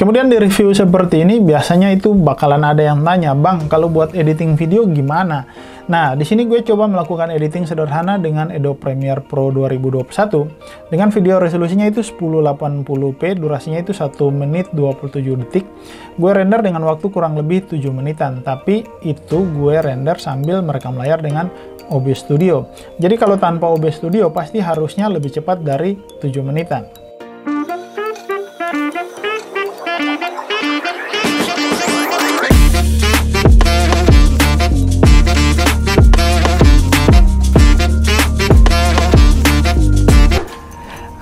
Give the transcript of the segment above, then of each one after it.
Kemudian di review seperti ini biasanya itu bakalan ada yang tanya, "Bang, kalau buat editing video gimana?" Nah, di sini gue coba melakukan editing sederhana dengan Adobe Premiere Pro 2021 dengan video resolusinya itu 1080p, durasinya itu 1 menit 27 detik. Gue render dengan waktu kurang lebih 7 menitan, tapi itu gue render sambil merekam layar dengan OBS Studio. Jadi kalau tanpa OBS Studio pasti harusnya lebih cepat dari 7 menitan.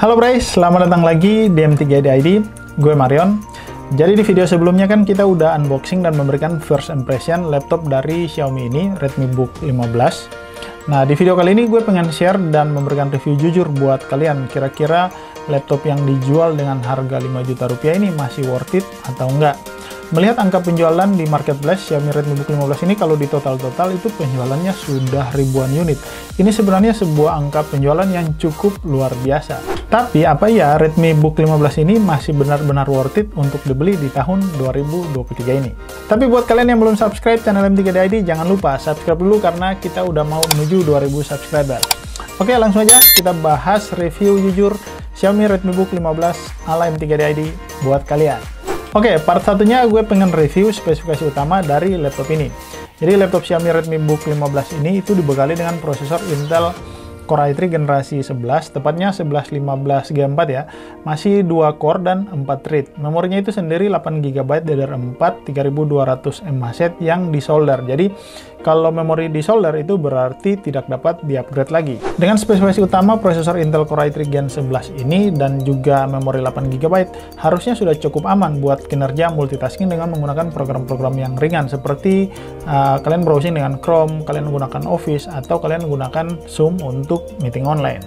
Halo guys, selamat datang lagi di M3ID, gue Marion. Jadi di video sebelumnya kan kita udah unboxing dan memberikan first impression laptop dari Xiaomi ini, Redmi Book 15. Nah, di video kali ini gue pengen share dan memberikan review jujur buat kalian, kira-kira laptop yang dijual dengan harga 5 juta rupiah ini masih worth it atau enggak. Melihat angka penjualan di marketplace Xiaomi Redmi Book 15 ini, kalau di total-total itu penjualannya sudah ribuan unit. Ini sebenarnya sebuah angka penjualan yang cukup luar biasa. Tapi apa ya, Redmi Book 15 ini masih benar-benar worth it untuk dibeli di tahun 2023 ini. Tapi buat kalian yang belum subscribe channel M3ID, jangan lupa subscribe dulu karena kita udah mau menuju 2000 subscriber. Oke, langsung aja kita bahas review jujur Xiaomi Redmi Book 15 ala M3ID buat kalian. Oke, part satunya gue pengen review spesifikasi utama dari laptop ini. Jadi laptop Xiaomi Redmi Book 15 ini itu dibekali dengan prosesor Intel Core i3 generasi 11, tepatnya 1115 G4 ya. Masih 2 core dan 4 thread. Memorinya itu sendiri 8GB DDR4 3200 mHz yang disolder. Jadi kalau memori disolder itu berarti tidak dapat di-upgrade lagi. Dengan spesifikasi utama prosesor Intel Core i3 Gen 11 ini dan juga memori 8GB, harusnya sudah cukup aman buat kinerja multitasking dengan menggunakan program-program yang ringan seperti kalian browsing dengan Chrome, kalian menggunakan Office, atau kalian menggunakan Zoom untuk meeting online.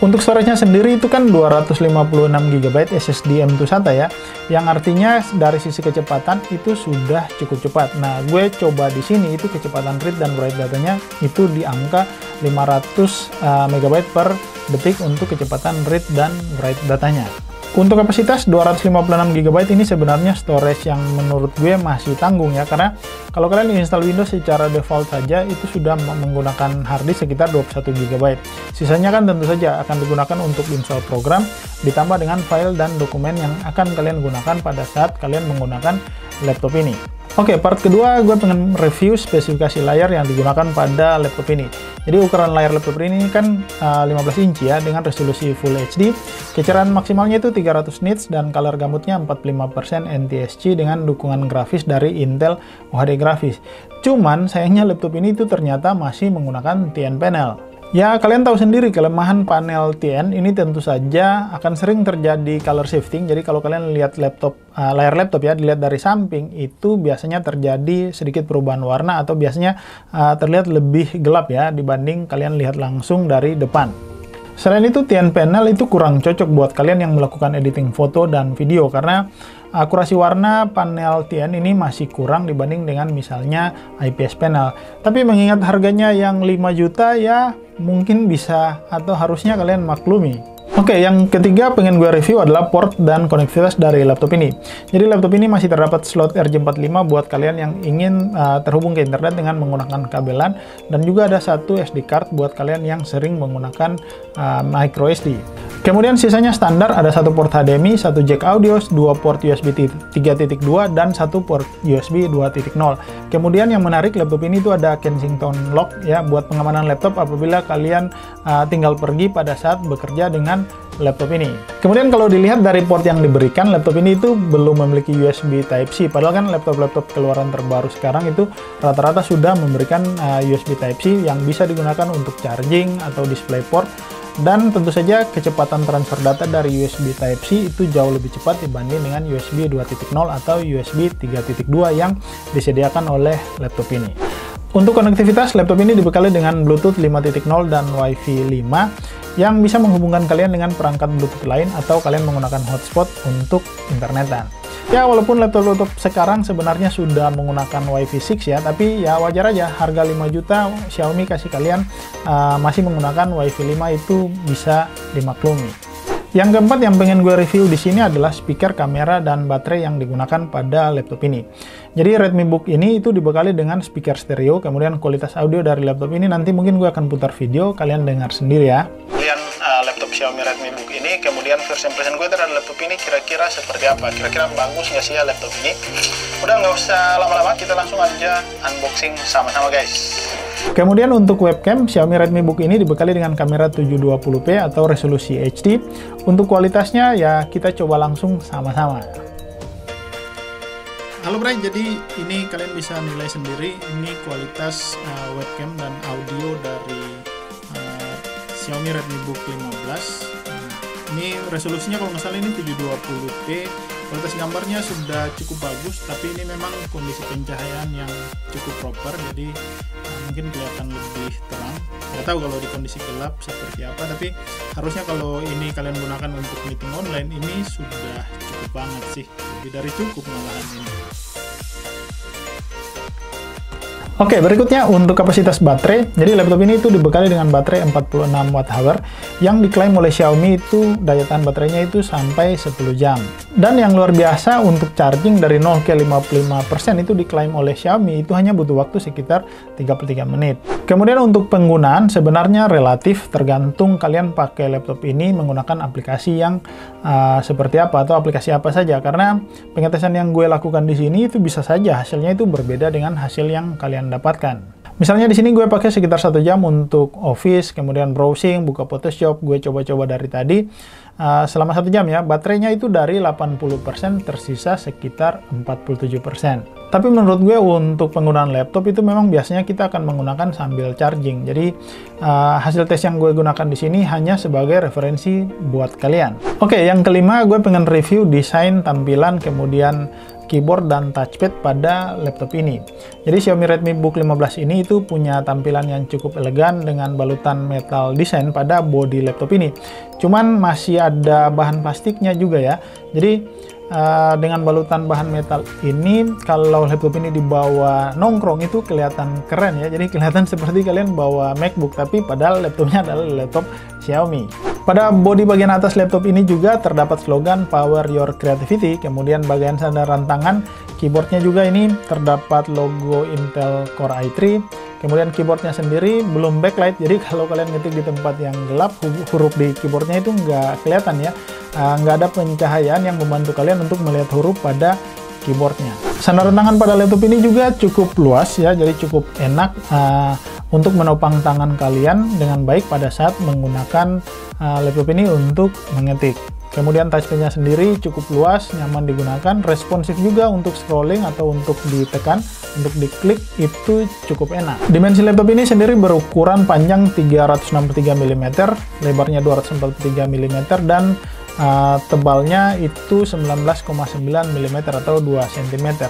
Untuk storage-nya sendiri itu kan 256GB SSD M2 SATA ya, yang artinya dari sisi kecepatan itu sudah cukup cepat. Nah, gue coba di sini itu kecepatan read dan write datanya itu di angka 500 MB per detik untuk kecepatan read dan write datanya. Untuk kapasitas 256GB ini sebenarnya storage yang menurut gue masih tanggung ya, karena kalau kalian install Windows secara default saja itu sudah menggunakan harddisk sekitar 21GB. Sisanya kan tentu saja akan digunakan untuk install program, ditambah dengan file dan dokumen yang akan kalian gunakan pada saat kalian menggunakan laptop ini. Oke, part kedua gue pengen review spesifikasi layar yang digunakan pada laptop ini. Jadi ukuran layar laptop ini kan 15 inci ya, dengan resolusi Full HD. Kecerahan maksimalnya itu 300 nits dan color gamutnya 45% NTSC dengan dukungan grafis dari Intel UHD Graphics. Cuman sayangnya laptop ini itu ternyata masih menggunakan TN panel. Ya, kalian tahu sendiri kelemahan panel TN ini tentu saja akan sering terjadi color shifting. Jadi kalau kalian lihat layar laptop ya, dilihat dari samping itu biasanya terjadi sedikit perubahan warna atau biasanya terlihat lebih gelap ya dibanding kalian lihat langsung dari depan. Selain itu, TN panel itu kurang cocok buat kalian yang melakukan editing foto dan video karena akurasi warna panel TN ini masih kurang dibanding dengan misalnya IPS panel. Tapi mengingat harganya yang 5 juta ya mungkin bisa atau harusnya kalian maklumi. Oke, yang ketiga pengen gue review adalah port dan konektivitas dari laptop ini. Jadi laptop ini masih terdapat slot RJ45 buat kalian yang ingin terhubung ke internet dengan menggunakan kabelan, dan juga ada satu SD card buat kalian yang sering menggunakan micro SD. Kemudian sisanya standar, ada satu port HDMI, satu jack audio, dua port USB 3.2 dan satu port USB 2.0. Kemudian yang menarik, laptop ini tuh ada Kensington Lock ya buat pengamanan laptop apabila kalian tinggal pergi pada saat bekerja dengan laptop ini. Kemudian kalau dilihat dari port yang diberikan, laptop ini itu belum memiliki USB Type-C. Padahal kan laptop-laptop keluaran terbaru sekarang itu rata-rata sudah memberikan USB Type-C yang bisa digunakan untuk charging atau DisplayPort. Dan tentu saja kecepatan transfer data dari USB Type-C itu jauh lebih cepat dibanding dengan USB 2.0 atau USB 3.2 yang disediakan oleh laptop ini. Untuk konektivitas, laptop ini dibekali dengan Bluetooth 5.0 dan Wi-Fi 5 yang bisa menghubungkan kalian dengan perangkat Bluetooth lain atau kalian menggunakan hotspot untuk internetan. Ya, walaupun laptop-laptop sekarang sebenarnya sudah menggunakan Wi-Fi 6 ya, tapi ya wajar aja harga 5 juta Xiaomi kasih kalian masih menggunakan Wi-Fi 5 itu bisa dimaklumi. Yang keempat yang pengen gue review di sini adalah speaker, kamera, dan baterai yang digunakan pada laptop ini. Jadi Redmi Book ini itu dibekali dengan speaker stereo, kemudian kualitas audio dari laptop ini nanti mungkin gue akan putar video, kalian dengar sendiri ya. Laptop Xiaomi Redmi Book ini, kemudian first impression gue terhadap laptop ini kira-kira seperti apa? Kira-kira bagus nggak sih ya laptop ini? Udah nggak usah lama-lama, kita langsung aja unboxing sama-sama guys. Kemudian untuk webcam, Xiaomi Redmi Book ini dibekali dengan kamera 720p atau resolusi HD. Untuk kualitasnya ya kita coba langsung sama-sama. Halo Bray, jadi ini kalian bisa nilai sendiri ini kualitas webcam dan audio dari Xiaomi Redmi Book 15. Ini resolusinya kalau nggak salah ini 720p. Kualitas gambarnya sudah cukup bagus, tapi ini memang kondisi pencahayaan yang cukup proper, jadi mungkin kelihatan lebih terang. Nggak tahu kalau di kondisi gelap seperti apa, tapi harusnya kalau ini kalian gunakan untuk meeting online, ini sudah cukup banget sih. Lebih dari cukup malahan ini. Oke, berikutnya untuk kapasitas baterai. Jadi laptop ini itu dibekali dengan baterai 46 Wh yang diklaim oleh Xiaomi itu daya tahan baterainya itu sampai 10 jam. Dan yang luar biasa untuk charging dari 0 ke 55% itu diklaim oleh Xiaomi itu hanya butuh waktu sekitar 33 menit. Kemudian untuk penggunaan sebenarnya relatif tergantung kalian pakai laptop ini menggunakan aplikasi yang seperti apa atau aplikasi apa saja, karena pengetesan yang gue lakukan di sini itu bisa saja hasilnya itu berbeda dengan hasil yang kalian dapatkan. Misalnya di sini gue pakai sekitar 1 jam untuk Office, kemudian browsing, buka Photoshop, gue coba-coba dari tadi selama 1 jam ya, baterainya itu dari 80% tersisa sekitar 47%. Tapi menurut gue untuk penggunaan laptop itu memang biasanya kita akan menggunakan sambil charging. Jadi hasil tes yang gue gunakan di sini hanya sebagai referensi buat kalian. Oke, yang kelima gue pengen review desain, tampilan, kemudian keyboard dan touchpad pada laptop ini. Jadi Xiaomi Redmi Book 15 ini itu punya tampilan yang cukup elegan dengan balutan metal desain pada bodi laptop ini. Cuman masih ada bahan plastiknya juga ya. Jadi dengan balutan bahan metal ini, kalau laptop ini dibawa nongkrong itu kelihatan keren ya. Jadi kelihatan seperti kalian bawa MacBook, tapi padahal laptopnya adalah laptop Xiaomi. Pada bodi bagian atas laptop ini juga terdapat slogan Power Your Creativity. Kemudian bagian sandaran tangan, keyboardnya juga ini terdapat logo Intel Core i3. Kemudian keyboardnya sendiri belum backlight, jadi kalau kalian ngetik di tempat yang gelap, huruf di keyboardnya itu nggak kelihatan ya. Nggak ada pencahayaan yang membantu kalian untuk melihat huruf pada keyboardnya. Sandaran tangan pada laptop ini juga cukup luas ya, jadi cukup enak untuk menopang tangan kalian dengan baik pada saat menggunakan laptop ini untuk mengetik. Kemudian touchpad-nya sendiri cukup luas, nyaman digunakan, responsif juga untuk scrolling atau untuk ditekan, untuk diklik itu cukup enak. Dimensi laptop ini sendiri berukuran panjang 363 mm, lebarnya 243 mm, dan tebalnya itu 19,9 mm atau 2 cm.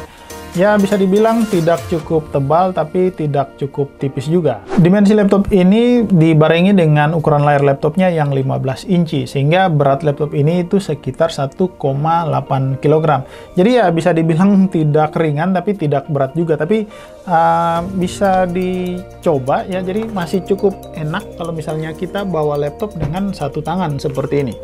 Ya, bisa dibilang tidak cukup tebal, tapi tidak cukup tipis juga. Dimensi laptop ini dibarengi dengan ukuran layar laptopnya yang 15 inci, sehingga berat laptop ini itu sekitar 1,8 kg. Jadi ya bisa dibilang tidak ringan, tapi tidak berat juga. Tapi bisa dicoba ya, jadi masih cukup enak kalau misalnya kita bawa laptop dengan satu tangan seperti ini.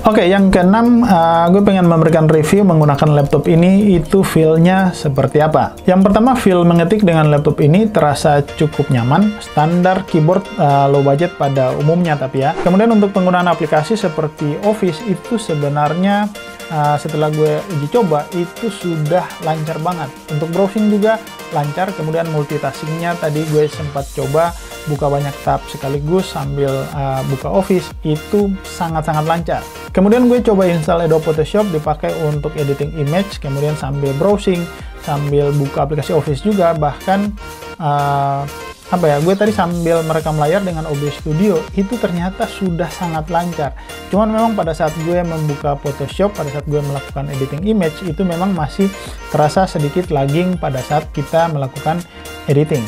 Oke, yang keenam, gue pengen memberikan review menggunakan laptop ini, itu feel-nya seperti apa. Yang pertama, feel mengetik dengan laptop ini terasa cukup nyaman, standar keyboard low budget pada umumnya tapi ya. Kemudian untuk penggunaan aplikasi seperti Office itu sebenarnya setelah gue uji coba itu sudah lancar banget. Untuk browsing juga lancar, kemudian multitaskingnya tadi gue sempat coba buka banyak tab sekaligus sambil buka Office, itu sangat-sangat lancar. Kemudian gue coba install Adobe Photoshop dipakai untuk editing image, kemudian sambil browsing, sambil buka aplikasi Office juga, bahkan gue tadi sambil merekam layar dengan OBS Studio, itu ternyata sudah sangat lancar. Cuman memang pada saat gue membuka Photoshop, pada saat gue melakukan editing image, itu memang masih terasa sedikit lagging pada saat kita melakukan editing.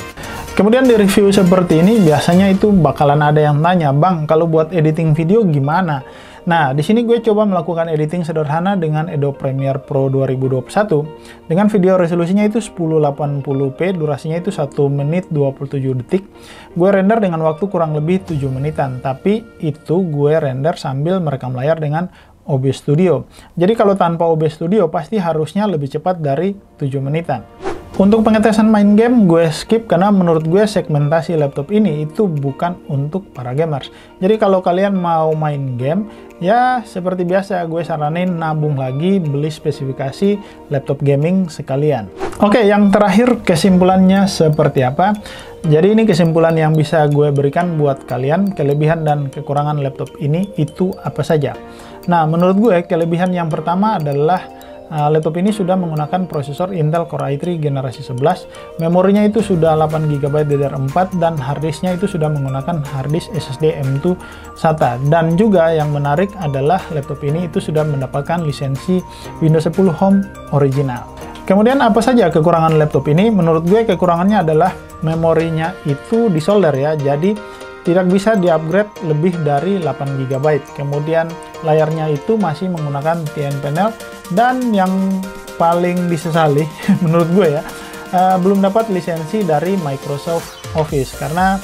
Kemudian di review seperti ini biasanya itu bakalan ada yang tanya, "Bang, kalau buat editing video gimana?" Nah, di sini gue coba melakukan editing sederhana dengan Adobe Premiere Pro 2021 dengan video resolusinya itu 1080p, durasinya itu 1 menit 27 detik. Gue render dengan waktu kurang lebih 7 menitan, tapi itu gue render sambil merekam layar dengan OBS Studio. Jadi kalau tanpa OBS Studio pasti harusnya lebih cepat dari 7 menitan. Untuk pengetesan main game, gue skip karena menurut gue segmentasi laptop ini itu bukan untuk para gamers. Jadi kalau kalian mau main game, ya seperti biasa gue saranin nabung lagi beli spesifikasi laptop gaming sekalian. Oke, yang terakhir kesimpulannya seperti apa? Jadi ini kesimpulan yang bisa gue berikan buat kalian, kelebihan dan kekurangan laptop ini itu apa saja. Nah, menurut gue kelebihan yang pertama adalah laptop ini sudah menggunakan prosesor Intel Core i3 generasi 11, memorinya itu sudah 8GB DDR4, dan harddisknya itu sudah menggunakan harddisk SSD M2 SATA. Dan juga yang menarik adalah laptop ini itu sudah mendapatkan lisensi Windows 10 Home original. Kemudian apa saja kekurangan laptop ini? Menurut gue kekurangannya adalah memorinya itu disolder ya, jadi tidak bisa di-upgrade lebih dari 8GB. Kemudian layarnya itu masih menggunakan TN panel, dan yang paling disesali menurut gue ya, belum dapat lisensi dari Microsoft Office, karena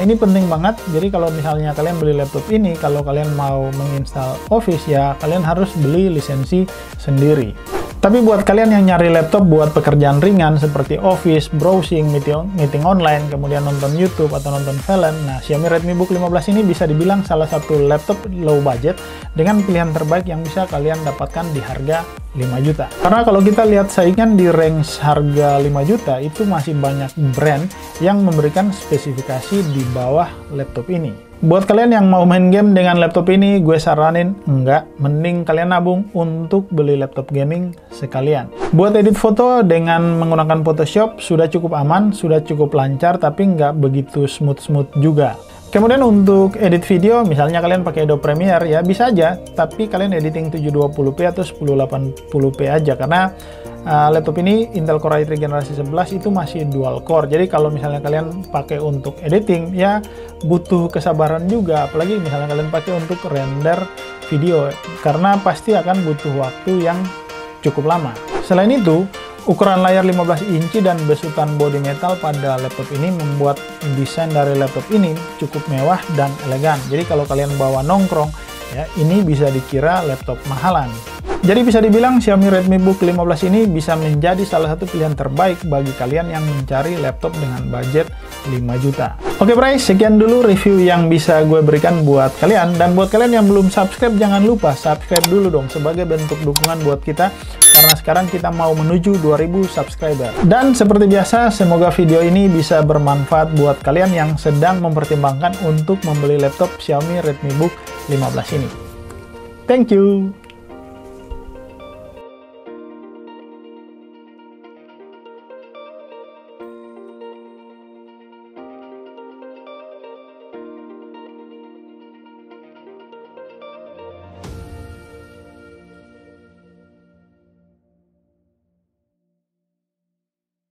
ini penting banget. Jadi kalau misalnya kalian beli laptop ini, kalau kalian mau menginstal Office ya kalian harus beli lisensi sendiri. Tapi buat kalian yang nyari laptop buat pekerjaan ringan seperti Office, browsing, meeting online, kemudian nonton YouTube atau nonton film, nah Xiaomi Redmi Book 15 ini bisa dibilang salah satu laptop low budget dengan pilihan terbaik yang bisa kalian dapatkan di harga 5 juta. Karena kalau kita lihat saingan di range harga 5 juta, itu masih banyak brand yang memberikan spesifikasi di bawah laptop ini. Buat kalian yang mau main game dengan laptop ini, gue saranin enggak, mending kalian nabung untuk beli laptop gaming sekalian. Buat edit foto dengan menggunakan Photoshop sudah cukup aman, sudah cukup lancar, tapi nggak begitu smooth-smooth juga. Kemudian untuk edit video, misalnya kalian pakai Adobe Premiere ya bisa aja, tapi kalian editing 720p atau 1080p aja, karena laptop ini Intel Core i3 generasi 11 itu masih dual core. Jadi kalau misalnya kalian pakai untuk editing ya butuh kesabaran juga, apalagi misalnya kalian pakai untuk render video, karena pasti akan butuh waktu yang cukup lama. Selain itu, ukuran layar 15 inci dan besutan body metal pada laptop ini membuat desain dari laptop ini cukup mewah dan elegan. Jadi kalau kalian bawa nongkrong, ya ini bisa dikira laptop mahalan. Jadi bisa dibilang Xiaomi Redmi Book 15 ini bisa menjadi salah satu pilihan terbaik bagi kalian yang mencari laptop dengan budget 5 juta. Oke guys, sekian dulu review yang bisa gue berikan buat kalian. Dan buat kalian yang belum subscribe, jangan lupa subscribe dulu dong sebagai bentuk dukungan buat kita, karena sekarang kita mau menuju 2000 subscriber. Dan seperti biasa, semoga video ini bisa bermanfaat buat kalian yang sedang mempertimbangkan untuk membeli laptop Xiaomi Redmi Book 15 ini. Thank you!